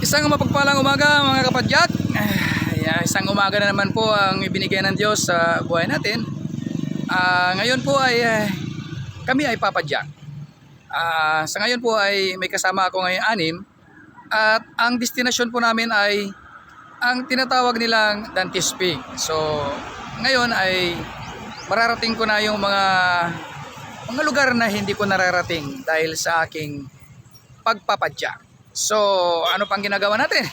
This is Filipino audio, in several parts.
Isang mapagpalang umaga mga kapadyak. Isang umaga na naman po ang ibinigay ng Diyos sa buhay natin. Ngayon po ay kami ay papadyak. Sa ngayon po ay may kasama ako ngayong anim. At ang destinasyon po namin ay ang tinatawag nilang Dante's Peak. So ngayon ay mararating ko na yung mga lugar na hindi ko nararating dahil sa aking pagpapadyak. So, ano pang ginagawa natin?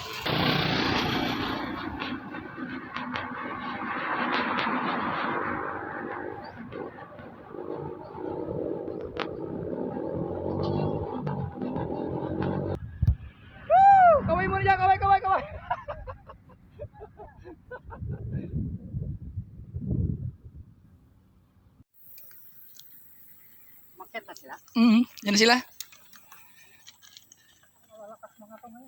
Woo! Kaway muna dyan, kaway. Makita sila? Yan sila. Malakas mga kamay.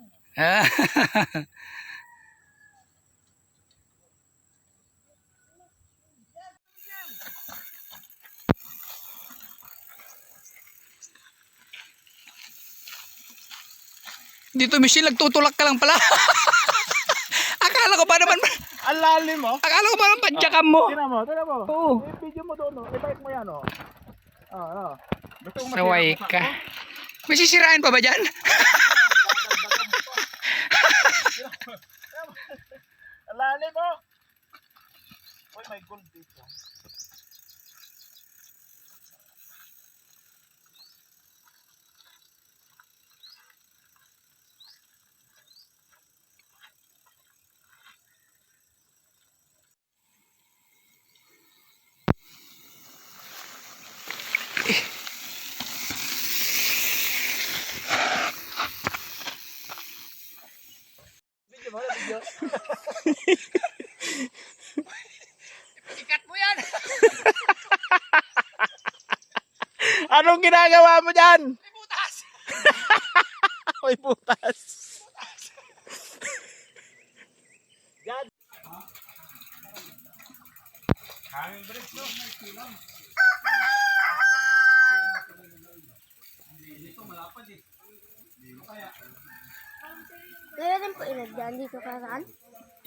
Dito Michelle, nagtutulak ka lang pala. Akala ko pa naman, Ang lalim mo? akala ko pa naman padyakan mo. Tingnan mo. Oo. I-video mo doon, i-type mo yan, Gusto mo Saway masira ka. May sisirain pa ba dyan? Ang lalim mo? Uy, may gold dito. Video mo, video. Ikat mo yan. Anong ginagawa mo dyan? May butas. May butas. Yan. Hangin bridge, no? Dito malapad eh. Kaya rin po ilagyan dito karaan.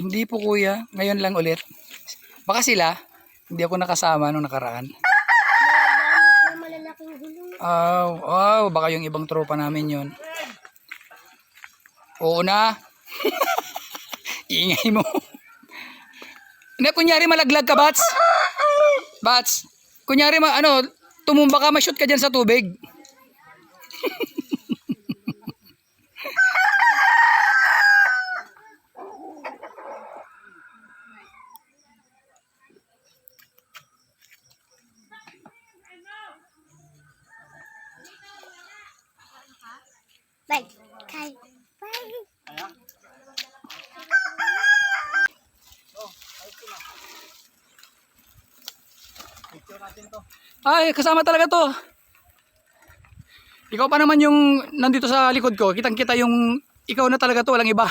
Hindi po kuya, ngayon lang ulit. Baka sila, hindi ako nakasama nung nakaraan. Nilagyan dito ng malalaking gulong. Baka yung ibang tropa namin yun. Oo na. Iingay mo. Hindi, kunyari malaglag ka, Bats. Bats, kunyari tumumba ka, ma-shoot ka dyan sa tubig. Bye. Kay. Bye. Picture natin to. Ay, kasama talaga to. Ikaw pa naman yung nandito sa likod ko. Kitang-kita yung ikaw na talaga to, walang iba.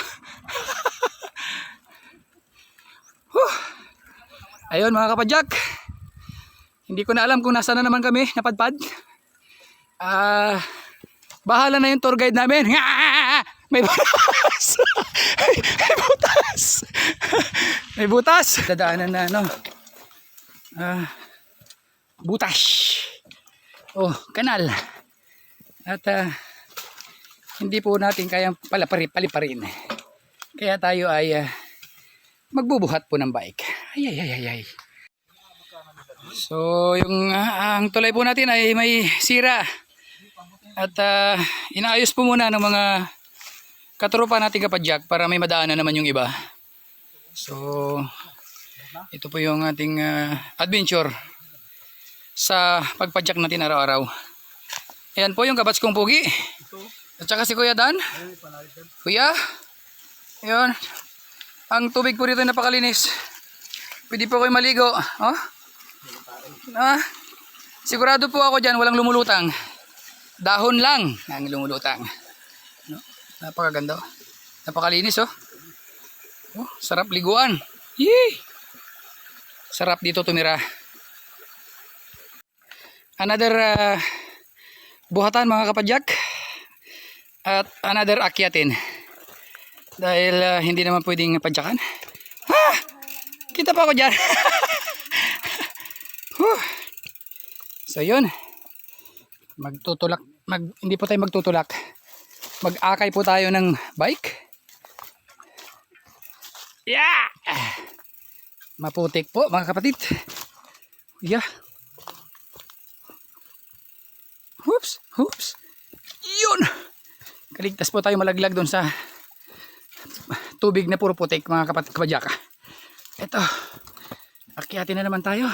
Ayun mga kapadyak. Hindi ko na alam kung nasa na naman kami napadpad. Bahala na yung tour guide namin. May butas. May butas. May butas. Dadaanan na butas. Kanal. At hindi po natin kayang paliparin. Kaya tayo ay magbubuhat po ng bike. Ay. So yung ang tulay po natin ay may sira. At inaayos po muna ng mga katropa nating kapadyak para may madaanan naman yung iba. So ito po yung ating adventure sa pagpadyak natin araw-araw. Ayan po yung kabats kong pugi. At saka si Kuya Dan. Kuya. Ayan. Ang tubig po rito ay napakalinis. Pwede po kayo maligo. Sigurado po ako dyan walang lumulutang. Dahon lang ang lumulutang. Napakaganda. Napakalinis sarap liguan. Yee! Sarap dito tumira. Another buhatan mga kapadyak. At another akyatin. Dahil hindi naman pwedeng padyakan. Ha! Kita pa ako dyan. Huh. So yun. Hindi po tayo magtutulak. Mag-akay po tayo ng bike. Yeah! Maputik po mga kapatid. Yeah. Oops, oops. Yun. Kaligtas po tayo malaglag doon sa tubig na puro putik mga kapatid kabadyaka. Ito. Akyatin na naman tayo.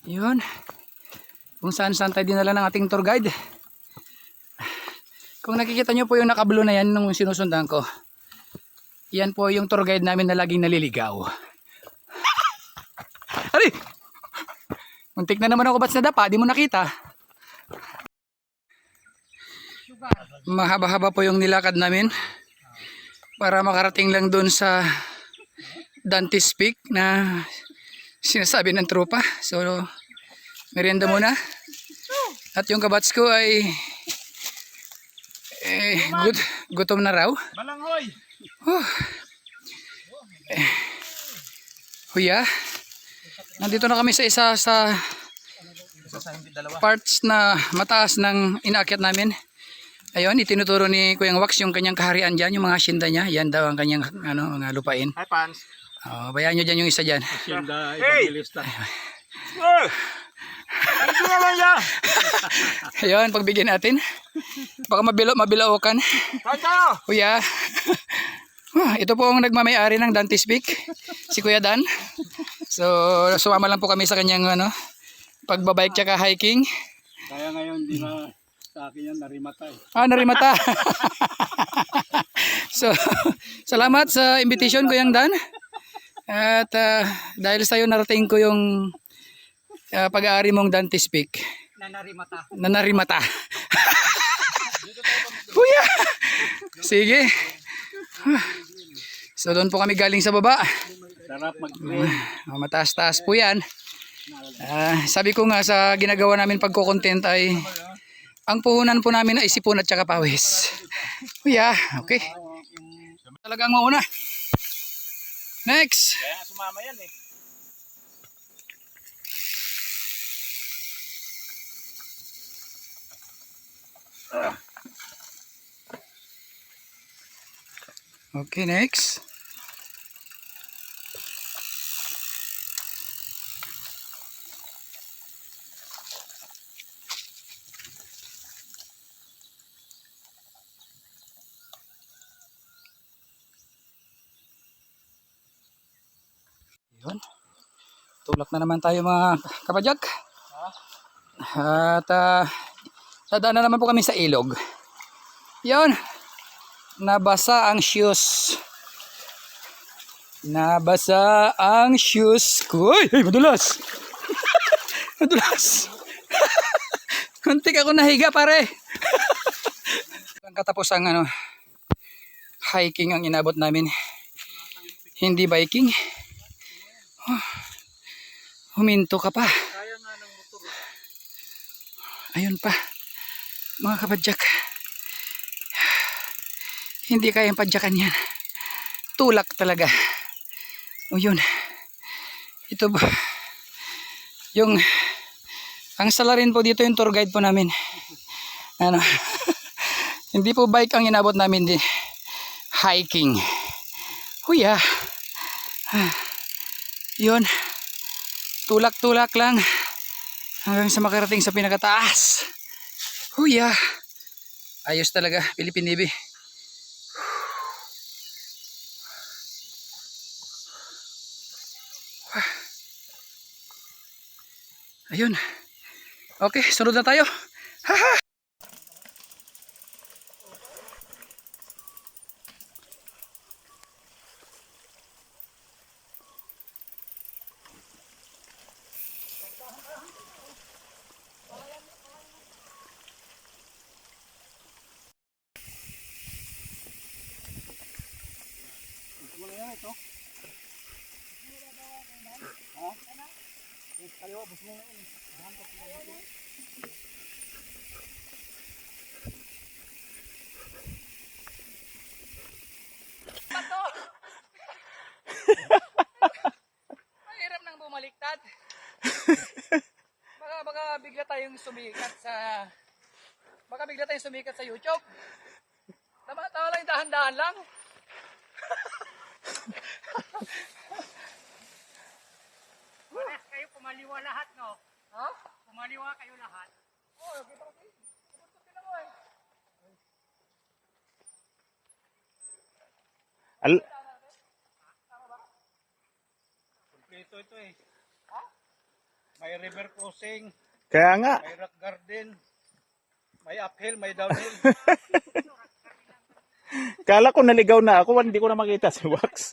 Yun. Kung saan tayo dinala ng ating tour guide. Kung nakikita nyo po yung nakablo na yan nung sinusundan ko. Yan po yung tour guide namin na laging naliligaw. Ari! Muntik na naman ako bats na dapa, di mo nakita. Mahaba-haba po yung nilakad namin para makarating lang doon sa Dante's Peak na sinasabi ng tropa. So, merienda muna. At yung kabats ko ay gutom na raw. Balanghoy! Huya. Nandito na kami sa isa sa parts na mataas ng inaakyat namin. Ayun, itinuturo ni Kuyang Wax yung kanyang kaharian dyan, yung mga asyenda niya. Yan daw ang kanyang mga lupain. Hi, Pans. Bayaan nyo dyan yung isa dyan. Asyenda, evangelista. Ano naman yan? Ayun, pagbigyan natin. Baka mabilaukan. Kaya! Kuya. Ito po ang nagmamayari ng Dante's Peak. Si Kuya Dan. So, sumama lang po kami sa kanyang pagbabike tsaka hiking. Kaya ngayon, di na sa akin yan, narimata eh. Narimata. So, salamat sa invitation Kuyang Dan. At dahil sa'yo narating ko yung pag-aari mong Dante's Peak. Nanarimata. Kuya! Sige. So doon po kami galing sa baba. Sarap Mataas-taas po yan. Sabi ko nga sa ginagawa namin pagko-content ay ang puhunan po namin ay sipon at saka pawis. Kuya, okay. Talagang mauna. Next. Kaya sumama yan eh. Okay, next. Yun. Tulak na naman tayo mga kapadyak. At dadaan na naman po kami sa ilog. Yun. Nabasa ang shoes. Nabasa ang shoes ko. Ay, madulas. Madulas. Kuntik ako nahiga pare. Ang katapos ang hiking ang inabot namin. Hindi biking. Huminto ka pa. Ayun pa. Mga kapadyak. Hindi kayang padyakan yan. Tulak talaga. O yun. Ito ba? Ang salarin po dito yung tour guide po namin. Hindi po bike ang inabot namin din. Hiking. Huya. Yun. Tulak-tulak lang. Hanggang sa makarating sa pinakataas. Huya. Ayos talaga. Philippine Navy. Ayun. Okay, sunod na tayo. Haha. bigla tayong sumikat sa YouTube. Tama lang, dahan-dahan lang. Pares kayo, kumaliwa lahat, no? Ha? Kumaliwa kayo lahat. Oo, kita ko. Tingnan mo eh. Kompleto ito eh. May river crossing, Kaya nga. may rock garden, may uphill, may downhill. Kala ko naligaw na ako, hindi ko na makita si Wax.